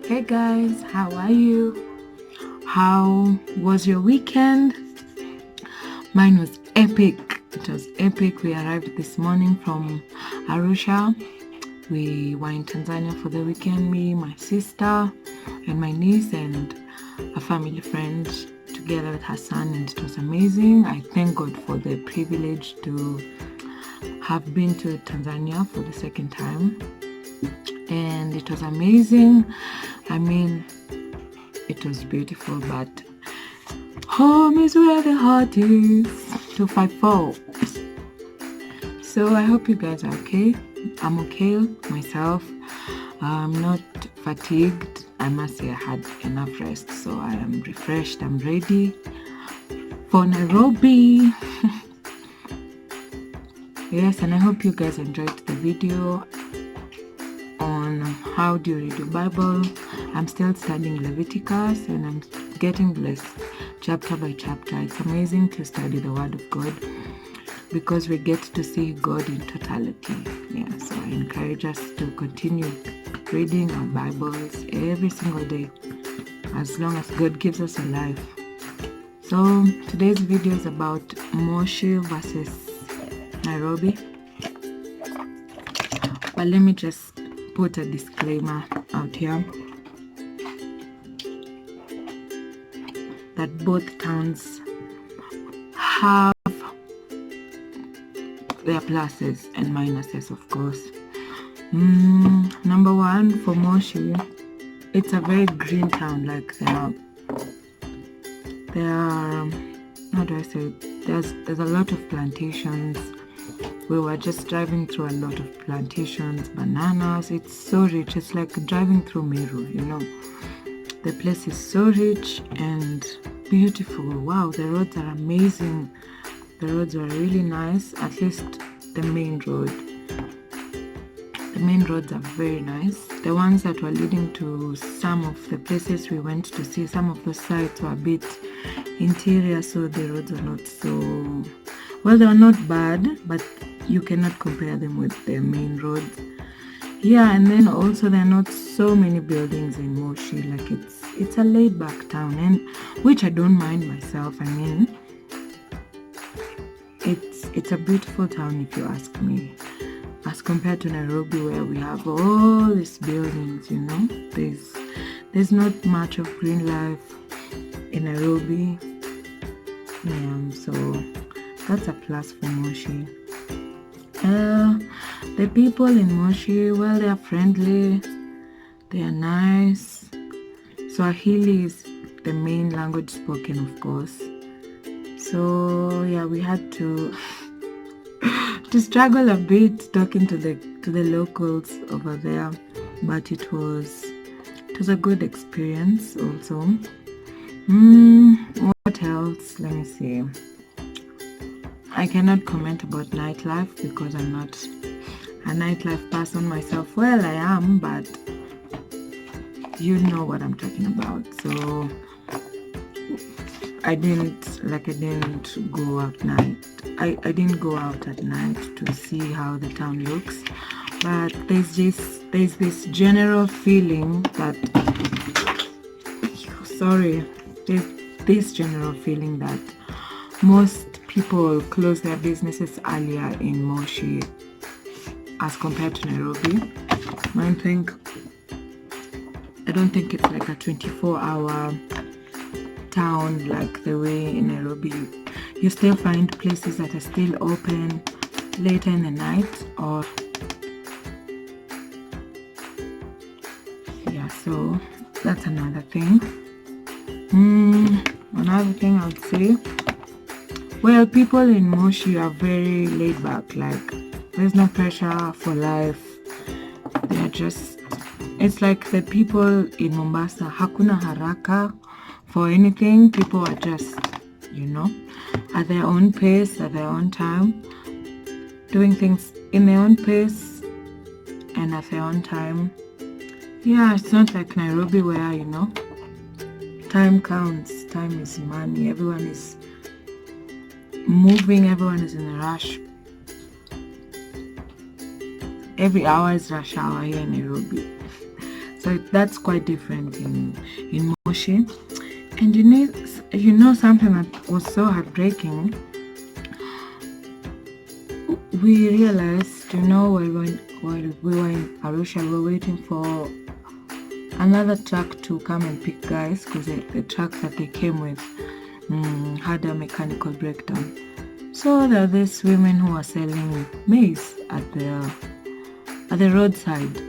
Hey guys, how are you? How was your weekend? Mine was epic. It was epic. We arrived this morning from Arusha. We were in Tanzania for the weekend, me, my sister, and my niece, and a family friend together with her son, and it was amazing. I thank God for the privilege to have been to Tanzania for the second time, and it was amazing. I mean, it was beautiful, but home is where the heart is. 254. So I hope you guys are okay. I'm okay myself. I'm not fatigued. I must say I had enough rest, so I am refreshed. I'm ready for Nairobi. Yes, and I hope you guys enjoyed the video on how do you read your Bible. I'm still studying Leviticus and I'm getting blessed chapter by chapter. It's amazing to study the Word of God because we get to see God in totality. Yeah, so I encourage us to continue reading our Bibles every single day as long as God gives us a life. So today's video is about Moshi versus Nairobi. But let me just put a disclaimer out here that both towns have their pluses and minuses, of course. Number one, for Moshi, it's a very green town. Like there are how do I say it? There's a lot of plantations. We were just driving through a lot of plantations, bananas. It's so rich. It's like driving through Meru, you know. The place is so rich and beautiful. Wow, the roads are amazing. The roads were really nice, at least the main road. The main roads are very nice. The ones that were leading to some of the places we went to see, some of the sites were a bit interior, so the roads are not so... Well, they are not bad, but you cannot compare them with the main roads. Yeah, and then also there are not so many buildings in Moshi. Like it's a laid-back town, and which I don't mind myself. I mean, it's a beautiful town if you ask me, as compared to Nairobi where we have all these buildings. You know, there's not much of green life in Nairobi. Yeah, so that's a plus for Moshi. The people in Moshi, well, they are friendly, they are nice. Swahili is the main language spoken, of course. So yeah, we had to struggle a bit talking to the locals over there, but it was a good experience also. What else? Let me see. I cannot comment about nightlife because I'm not a nightlife person myself. Well, I am, but you know what I'm talking about. So I didn't go out night. I didn't go out at night to see how the town looks. But there's this general feeling that there's this general feeling that most people close their businesses earlier in Moshi as compared to Nairobi. I don't think it's like a 24-hour town like the way in Nairobi. You still find places that are still open later in the night, or yeah, so that's another thing. Another thing I would say, well, people in Moshi are very laid back. Like, there's no pressure for life. They're just, it's like the people in Mombasa, hakuna haraka for anything. People are just, you know, at their own pace, at their own time, doing things in their own pace and at their own time. Yeah, it's not like Nairobi where, you know, time counts, time is money, everyone is moving, everyone is in a rush. Every hour is rush hour here in Nairobi. So that's quite different in Moshi. And you know something that was so heartbreaking. We realized, while we were in Arusha, we were waiting for another truck to come and pick guys, because the truck that they came with had a mechanical breakdown. So there are these women who are selling maize at the roadside,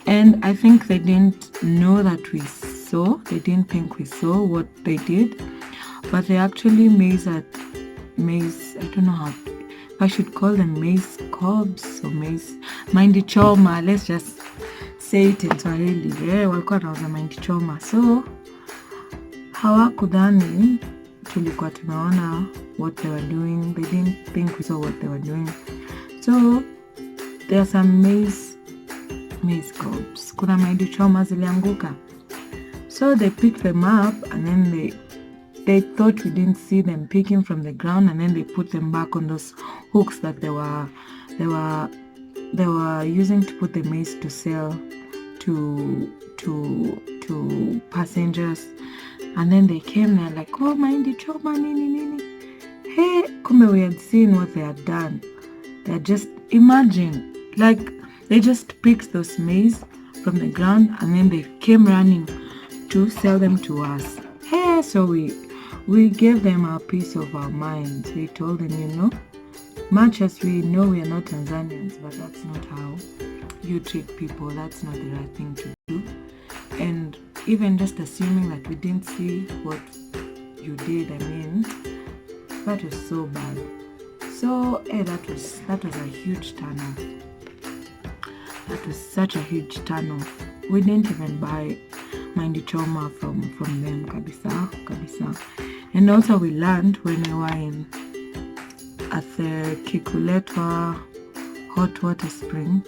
and I think they didn't know that we saw. They didn't think we saw what they did, but they actually maize. I don't know how. I should call them maize cobs or maize mahindi choma. Let's just say it in Swahili. Walikuwa wanauza mahindi choma. So hawakudhani tulikuwa tunaona what they were doing. They didn't think we saw what they were doing. So there are some maize cobs. Kuna mahindi choma zilianguka. So they picked them up, and then they thought we didn't see them picking from the ground, and then they put them back on those hooks that they were using to put the maize to sell to passengers. And then they came there like, oh, mahindi choma nini. Hey, kumbe we had seen what they had done. They had just, imagine, like they just picked those maize from the ground, and then they came running to sell them to us. Hey, so we gave them a piece of our minds. We told them, much as we know we are not Tanzanians, but that's not how you treat people. That's not the right thing to do. And even just assuming that we didn't see what you did, that was so bad. So that was a huge turnoff. That was such a huge turnoff. We didn't even buy mahindi choma from them, kabisa. And also we learned when we were at the Kikuletwa hot water spring.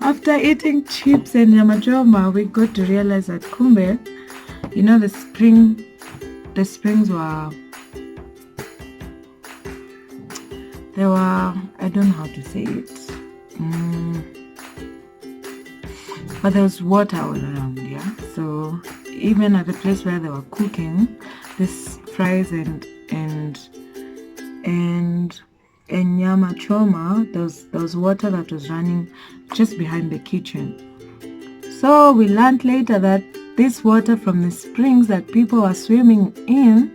After eating chips and nyama choma, we got to realize that kumbe, the springs were, I don't know how to say it. But there was water all around, yeah. So even at the place where they were cooking this fries and nyama choma, there was water that was running just behind the kitchen. So we learned later that this water from the springs that people were swimming in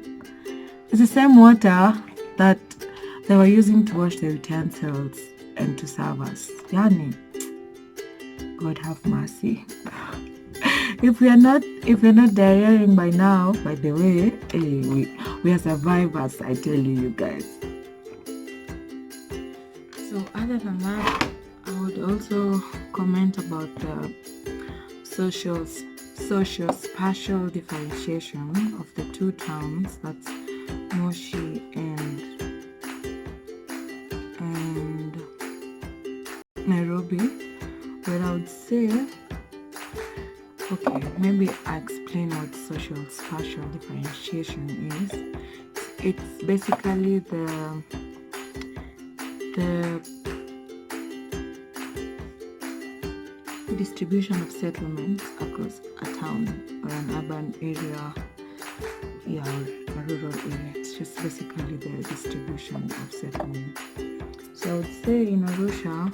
is the same water that they were using to wash the utensils and to serve us. Yani, God have mercy. If we're not diarrheaing by now, by the way, we are survivors, I tell you guys. So other than that, I would also comment about the social-spatial differentiation of the two towns, that's Moshi and Nairobi, where I would say, okay, maybe I explain what social-spatial differentiation is. It's basically the distribution of settlements across a town or an urban area, or a rural area. It's just basically the distribution of settlements. So I would say in Arusha,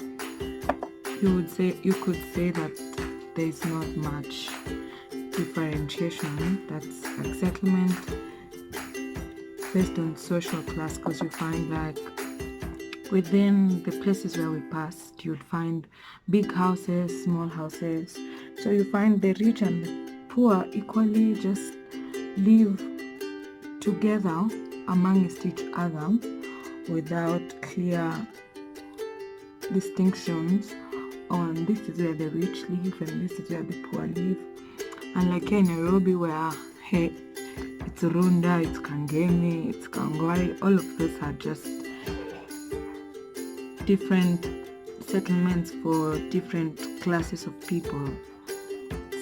you could say that there is not much differentiation. That's like settlement based on social class, because you find like within the places where we passed, you'd find big houses, small houses. So you find the rich and the poor equally just live together amongst each other without clear distinctions on this is where the rich live and this is where the poor live. And like here in Nairobi, where it's Runda, it's Kangemi, it's Kangwai, all of those are just different settlements for different classes of people.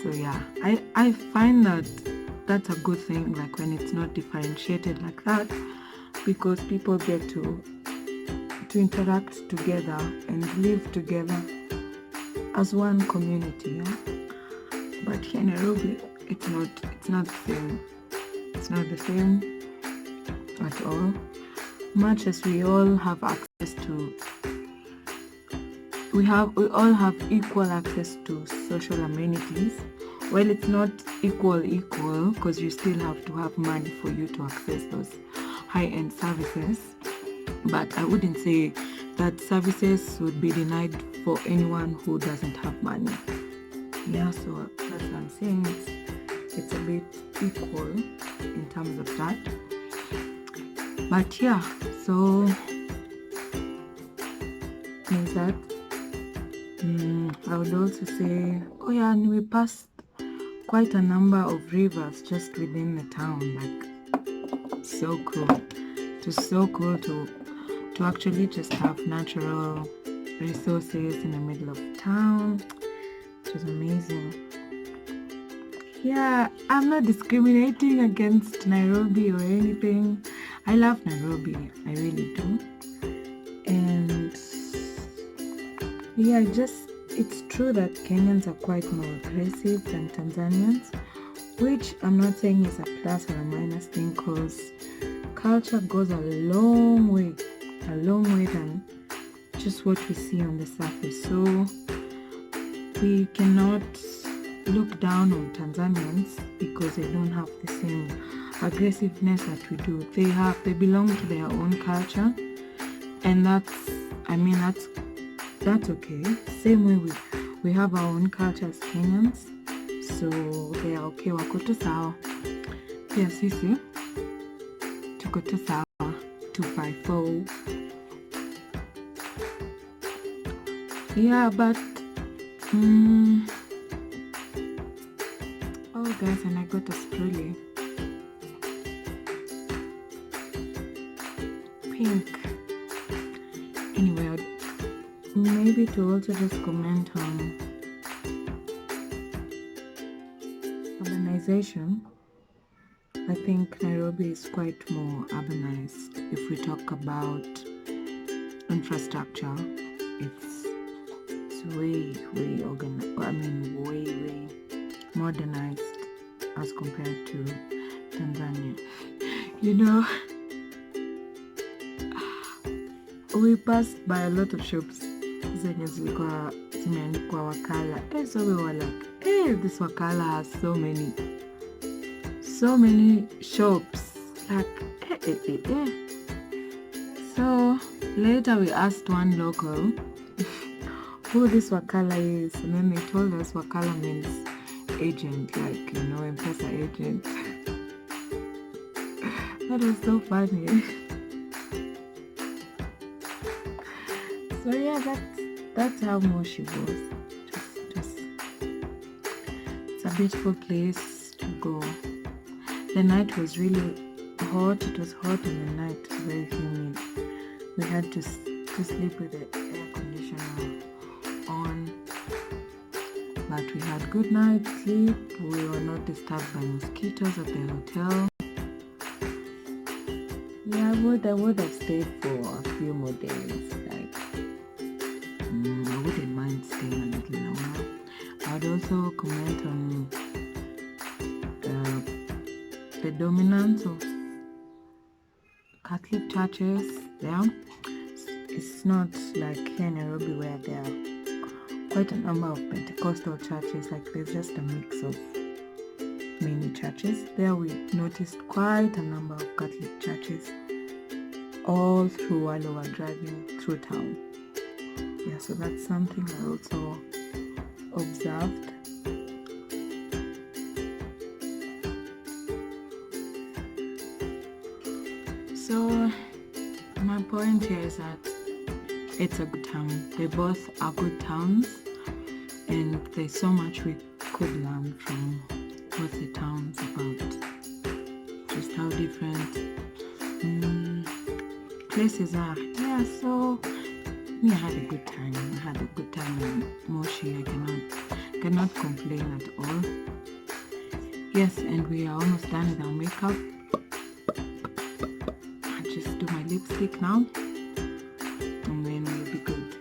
So yeah, I find that that's a good thing, like when it's not differentiated like that, because people get to interact together and live together as one community, yeah? But here in Nairobi, it's not the same. It's not the same at all. Much as we all have access to, we all have equal access to social amenities. Well, it's not equal because you still have to have money for you to access those high-end services. But I wouldn't say that services would be denied for anyone who doesn't have money. Yeah, so that's what I'm saying. It's a bit equal in terms of that. But yeah, so there's that. I would also say, and we passed quite a number of rivers just within the town. Like, so cool. It was so cool to actually just have natural resources in the middle of town. It was amazing. Yeah, I'm not discriminating against Nairobi or anything. I love Nairobi, I really do. And yeah, it's true that Kenyans are quite more aggressive than Tanzanians, which I'm not saying is a plus or a minus thing, because culture goes a long way than just what we see on the surface. So we cannot look down on Tanzanians because they don't have the same aggressiveness that we do. They belong to their own culture, and that's okay. Same way we have our own culture as Kenyans, so they are okay. Wako tu sawa. Pia sisi tuko tu sawa. 254. Yeah, but oh guys, and I got a spray. Pink. Anyway, maybe to also just comment on urbanization. I think Nairobi is quite more urbanized. If we talk about infrastructure, it's way modernized as compared to Tanzania. You know, we passed by a lot of shops zenye zilikuwa zimeandikwa wakala. So we were like, this wakala has so many shops. Like, So later we asked one local who this wakala is, and then they told us wakala means agent, like, M-Pesa agent. That was so funny. So yeah, that's how Moshi was. It's a beautiful place to go. The night was really hot. It was hot in the night. It was very humid. We had to sleep with the air conditioner on, but we had good night sleep. We were not disturbed by mosquitoes at the hotel. Yeah, I would have stayed for a few more days. Like, I wouldn't mind staying a little longer. I would also comment on the dominance of Catholic churches there. It's not like here in Nairobi where there are quite a number of Pentecostal churches. Like, there's just a mix of many churches. There we noticed quite a number of Catholic churches all through while we were driving through town. Yeah, so that's something I also observed. So my point here is that it's a good town. They both are good towns, and there's so much we could learn from both the towns about just how different places are. Yeah, so me, I had a good time. In Moshi. I cannot complain at all. Yes, and we are almost done with our makeup. I just do my lipstick now, and then we'll be good.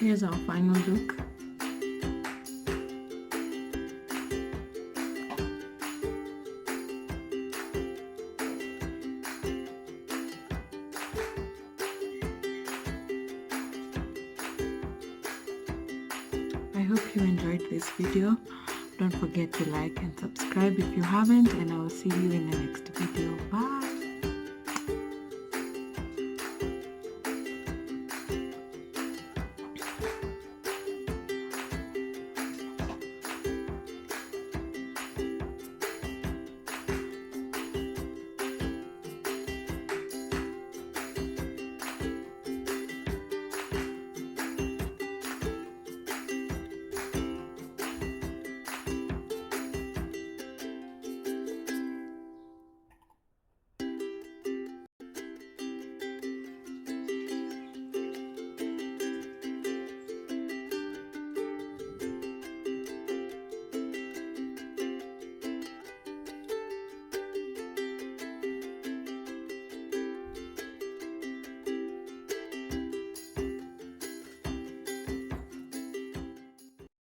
Here's our final look. I hope you enjoyed this video. Don't forget to like and subscribe if you haven't, and I will see you in the next video. Bye.